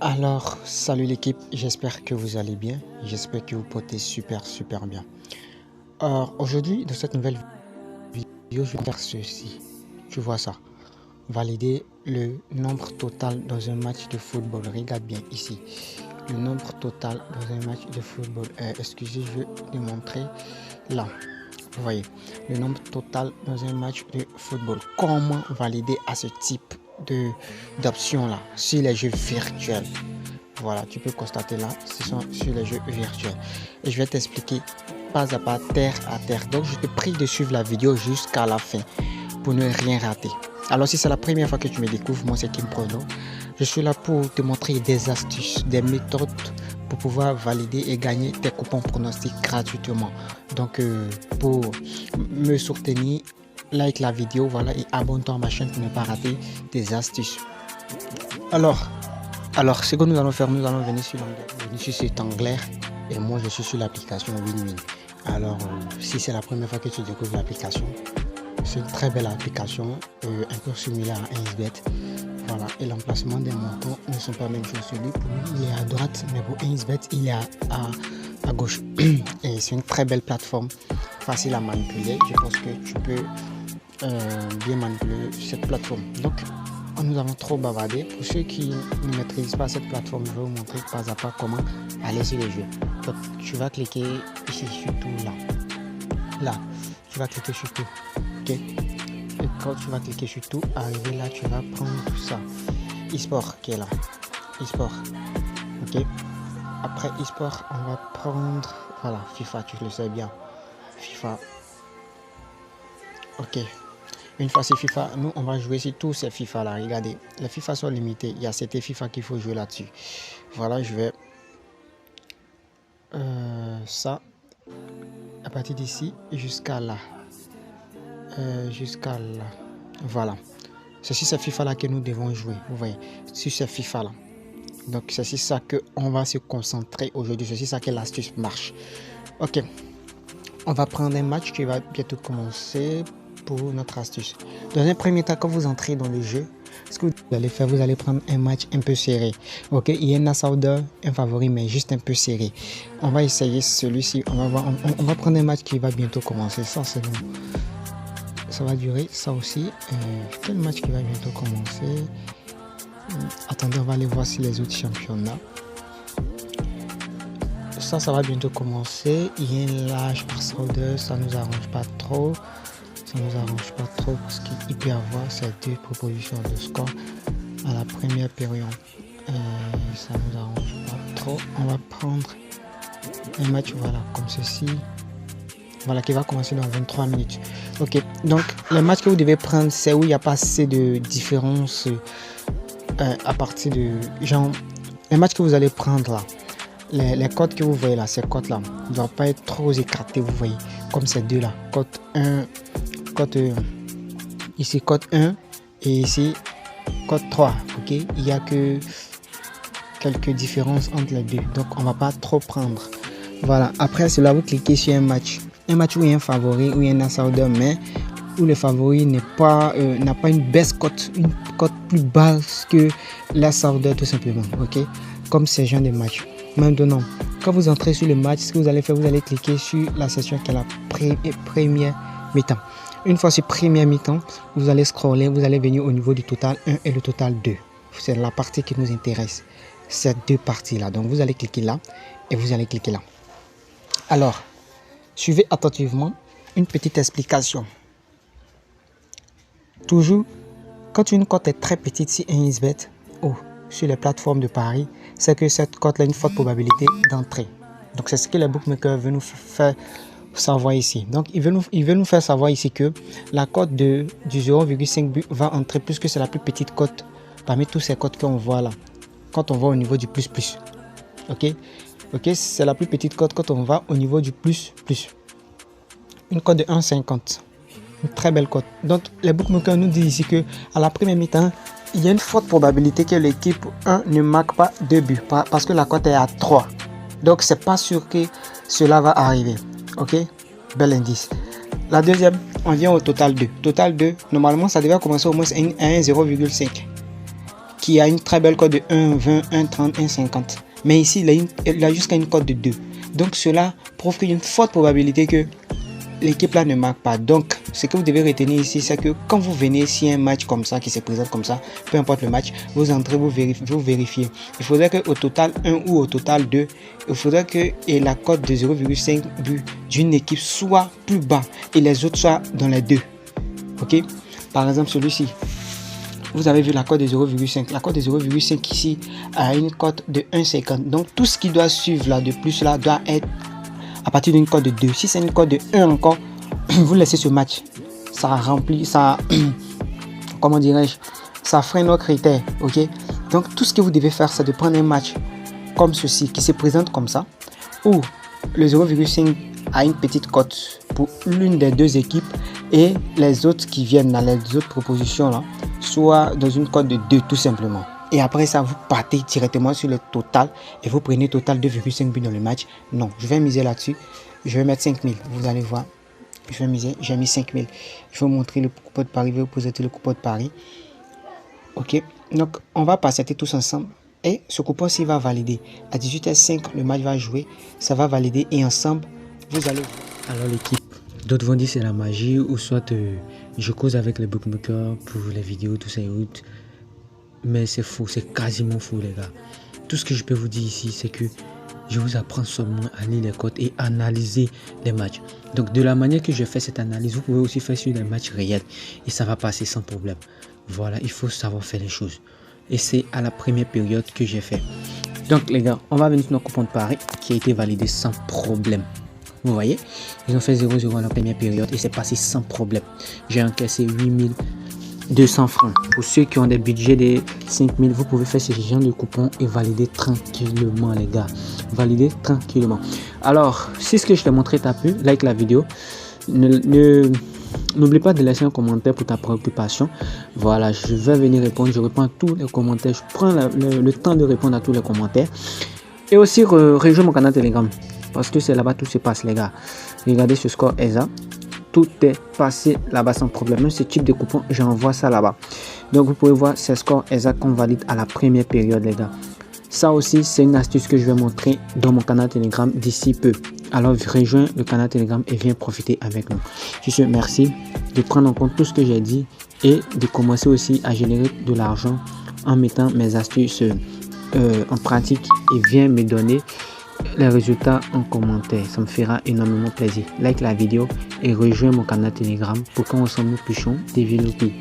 Alors, salut l'équipe, j'espère que vous allez bien, j'espère que vous portez super bien. Alors, aujourd'hui, dans cette nouvelle vidéo, je vais faire ceci. Tu vois ça, valider le nombre total dans un match de football. Regarde bien ici, le nombre total dans un match de football. Excusez, je vais démontrer là. Vous voyez, le nombre total dans un match de football. Comment valider à ce type d'option là sur les jeux virtuels? Voilà, tu peux constater là, ce sont sur les jeux virtuels. Et je vais t'expliquer pas à pas, terre à terre. Donc, je te prie de suivre la vidéo jusqu'à la fin pour ne rien rater. Alors, si c'est la première fois que tu me découvres, moi c'est Kim Prono. Je suis là pour te montrer des astuces, des méthodes pour pouvoir valider et gagner tes coupons pronostics gratuitement. Donc, pour me soutenir, like la vidéo, voilà, et abonne-toi à ma chaîne pour ne pas rater des astuces. Alors, ce que nous allons faire, nous allons venir sur cet onglet et moi je suis sur l'application WinWin. Alors, si c'est la première fois que tu découvres l'application, c'est une très belle application, un peu similaire à 1xBet. Voilà, et l'emplacement des montants ne sont pas même chose. Celui pour lui, il est à droite, mais pour 1xBet, il est à gauche. Et c'est une très belle plateforme, facile à manipuler. Je pense que tu peux bien manipuler cette plateforme. Donc, nous avons trop bavardé. Pour ceux qui ne maîtrisent pas cette plateforme, je vais vous montrer pas à pas comment aller sur les jeux. Donc, tu vas cliquer ici sur tout là. Là, tu vas cliquer sur tout. Ok. Et quand tu vas cliquer sur tout, arriver là, tu vas prendre tout ça. E-sport qui est là. E-sport. Ok. Après e-sport, on va prendre, voilà, FIFA, tu le sais bien. FIFA. Ok. Une fois c'est FIFA, nous on va jouer sur tous ces FIFA là. Regardez, les FIFA sont limités. Il y a cette FIFA qu'il faut jouer là-dessus. Voilà, je vais ça à partir d'ici jusqu'à là. Jusqu'à là. Voilà. C'est sur ces FIFA là que nous devons jouer. Vous voyez, sur ces FIFA là. Donc c'est sur ça que on va se concentrer aujourd'hui. C'est sur ça que l'astuce marche. Ok. On va prendre un match qui va bientôt commencer. Pour notre astuce, dans un premier temps, quand vous entrez dans le jeu, ce que vous allez faire, vous allez prendre un match un peu serré. Ok, il y a un Nassauder, un favori, mais juste un peu serré. On va essayer celui-ci. On va voir, on va prendre un match qui va bientôt commencer. Ça, c'est bon. Ça va durer. Ça aussi. Quel match qui va bientôt commencer? Attendez, on va aller voir si les autres championnats. Ça va bientôt commencer. Il y a un large Nassauder, ça nous arrange pas trop. Ça nous arrange pas trop parce qu'il peut y avoir ces deux propositions de score à la première période. Ça nous arrange pas trop. On va prendre un match, voilà, comme ceci. Voilà, qui va commencer dans 23 minutes. Ok, donc les matchs que vous devez prendre, c'est où il n'y a pas assez de différence à partir de genre les matchs que vous allez prendre là. Les codes que vous voyez là, ces codes là ne doivent pas être trop écartés, vous voyez, comme ces deux là, code 1. Ici code 1 et ici code 3. Ok, il n'y a que quelques différences entre les deux, donc on va pas trop prendre. Voilà, après cela vous cliquez sur un match où il y a un favori, où il y a un Nassauder, mais où le favori n'a pas une baisse cote, une cote plus basse que la Nassauder tout simplement. Ok, comme ces genre de match. Maintenant, quand vous entrez sur le match, ce que vous allez faire, vous allez cliquer sur la section qui est la première mi-temps. Une fois sur première mi-temps, vous allez scroller, vous allez venir au niveau du total 1 et le total 2. C'est la partie qui nous intéresse, ces deux parties-là. Donc, vous allez cliquer là et vous allez cliquer là. Alors, suivez attentivement une petite explication. Toujours, quand une cote est très petite, si 1xBet ou sur les plateformes de paris, c'est que cette cote a une forte probabilité d'entrer. Donc, c'est ce que les bookmakers veulent nous faire savoir ici. Donc il veut nous faire savoir ici que la cote du 0,5 but va entrer puisque c'est la plus petite cote parmi tous ces cotes qu'on voit là. Quand on va au niveau du plus. Ok, c'est la plus petite cote quand on va au niveau du plus. Une cote de 1,50. Une très belle cote. Donc les bookmakers nous disent ici que à la première mi-temps, il y a une forte probabilité que l'équipe 1 ne marque pas 2 buts parce que la cote est à 3. Donc c'est pas sûr que cela va arriver. Ok, bel indice. La deuxième, on vient au total 2. Total 2, normalement ça devait commencer au moins à 1,0,5. qui a une très belle cote de 1,20, 1,30, 1,50. Mais ici, il a jusqu'à une cote de 2. Donc cela prouve qu'il y a une forte probabilité que l'équipe là ne marque pas. Donc ce que vous devez retenir ici, c'est que quand vous venez, s'il y a un match comme ça qui se présente comme ça, peu importe le match, vous entrez, vous vérifiez. Il faudrait qu'au total 1 ou au total 2, il faudrait que la cote de 0,5 buts d'une équipe soit plus bas et les autres soient dans les 2. Ok, par exemple celui-ci, vous avez vu la cote de 0,5. La cote de 0,5 ici a une cote de 1,50. Donc tout ce qui doit suivre là de plus là doit être à partir d'une cote de 2. Si c'est une cote de 1 encore, vous laissez ce match. Ça remplit, ça, comment dirais-je, ça freine nos critères. Ok. Donc tout ce que vous devez faire, c'est de prendre un match comme ceci, qui se présente comme ça, où le 0,5 a une petite cote pour l'une des deux équipes et les autres qui viennent dans les autres propositions là, soit dans une cote de 2 tout simplement. Et après ça, vous partez directement sur le total et vous prenez total 2,5 buts dans le match. Non, je vais miser là-dessus. Je vais mettre 5000. Vous allez voir. Je vais miser. J'ai mis 5000. Je vais vous montrer le coupon de Paris. Je vais vous présenter le coupon de Paris. Ok. Donc, on va passer tous ensemble. Et ce coupon-ci va valider. À 18h05, le match va jouer. Ça va valider. Et ensemble, vous allez... Alors, l'équipe. D'autres vont dire c'est la magie. Ou soit je cause avec les bookmakers pour les vidéos, tout ça et autres. Mais c'est faux, c'est quasiment faux les gars. Tout ce que je peux vous dire ici, c'est que je vous apprends seulement à lire les cotes et analyser les matchs. Donc de la manière que je fais cette analyse, vous pouvez aussi faire sur des matchs réels et ça va passer sans problème. Voilà, il faut savoir faire les choses. Et c'est à la première période que j'ai fait. Donc les gars, on va venir sur notre coupon de Paris qui a été validé sans problème. Vous voyez, ils ont fait 0,0 à la première période et c'est passé sans problème. J'ai encaissé 8200 francs. Pour ceux qui ont des budgets de 5000, vous pouvez faire ce genre de coupon et valider tranquillement les gars. Valider tranquillement. Alors, si ce que je t'ai montré t'a plu, like la vidéo. N'oublie pas de laisser un commentaire pour ta préoccupation. Voilà, je vais venir répondre. Je réponds à tous les commentaires. Je prends le temps de répondre à tous les commentaires. Et aussi, rejoins mon canal Telegram. Parce que c'est là-bas tout se passe les gars. Regardez ce score ESA. Tout est passé là-bas sans problème. Même ce type de coupon, j'envoie ça là-bas. Donc vous pouvez voir ces scores exacts qu'on valide à la première période les gars. Ça aussi, c'est une astuce que je vais montrer dans mon canal Telegram d'ici peu. Alors rejoins le canal Telegram et viens profiter avec nous. Je te remercie de prendre en compte tout ce que j'ai dit et de commencer aussi à générer de l'argent en mettant mes astuces en pratique et viens me donner les résultats en commentaire. Ça me fera énormément plaisir. Like la vidéo et rejoins mon canal Telegram pour qu'on ensemble nous puissions développer.